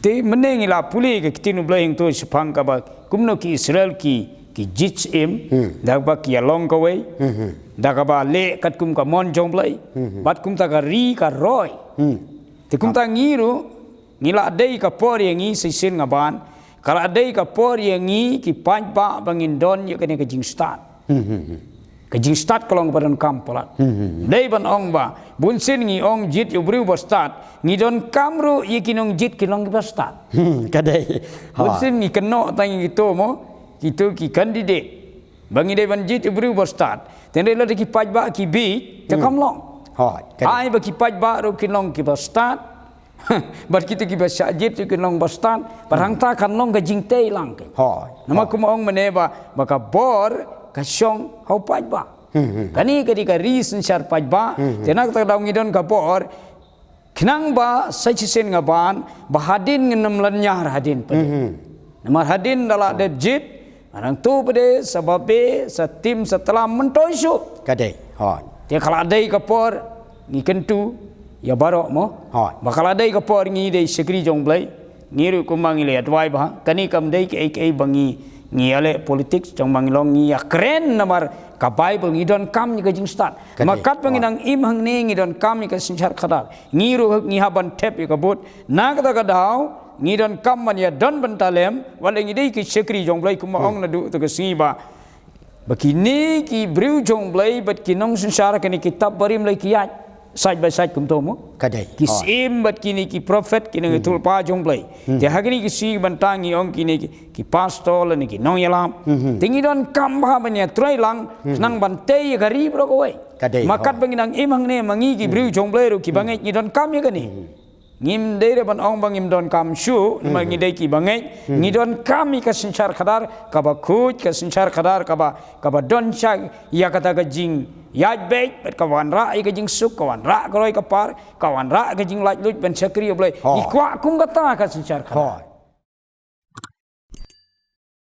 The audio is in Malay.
te meneng ila puli ke kitinu blaying tu sepang ka ba kumno ki Israel ki jits dak ba ki along ka way dak ba le kat kum ka mon jong blay bat kum ta ka ri ka roy te kum ta ngiru ngila dei ka por yang ngi sisin ngaban kala dei ka por yang ngi ki panj ba bangin don ye kene ka jing start ka jing start kolong badan kampolat dei ban ong ba bunsin ngi ong jit yu bru ba start ngi don kamru ye kinong jit kinong ba start ka dei bunsin ngi keno tang gitu mo gitu ki candidate bangi dei ban jit yu bru ba start tende la ki panj ba ki bi ta kamlong ai ba ki panj ba ro kinong ki ba start bar kita ki ba sajit ki long ba start parang ta kan long ka jing tei lang ke nama ku ong meneba baka bor ka syong hau paj ba kani kadi ka ris syar paj ba tenak ta daw ngidon ka bor kinang ba sajisen ngaban bahadin ngenam lanyar hadin pade namar hadin dala de jit arang tu pade sababe sa tim setelah mentoisu kadai te kala dai ka por ngikentu ya barok mo bakal ada ka por ngi dei sekri jong blai ngiru kumang ile adwai ba kani kam dei ke bangi ngi ale politik jong bang long ngi ya keren namar ka bible ngi don kam ni ka jing start makat panginang im hang ne ngi don kam ni ka sinchar khadar ngiru ngi haban tep ka bot nak ta ka daw ngi don kam man ya don bantalem wala ngi dei ki sekri jong blai kumang na du to ka si ba bakini ki briu jong blai bat kinong sinchar kani kitab barim lai kiyat side by side kum to mo kadai ki sim bat kini ki prophet kini tul pa jong play te hagini ki si bantangi ong kini ki pastor ni ki nong yalam tingi don kam ba banya trai lang nang bantei gari bro ko we makat banginang imang ne mangi ki briu jong play ro ki bangai ni don kam ya kani ngim dere ban ong bangim don kam shu mangi dei ki bangai ni don kam ka sinchar khadar ka ba khuj ka sinchar khadar ka ba don chak ya kata ka jing yaj bek bet kawan ra ai ka jing suk kawan ra ka roi ka par kawan ra ka jing laj luj ben sakri blai ikwa kum kata ka sinchar khadar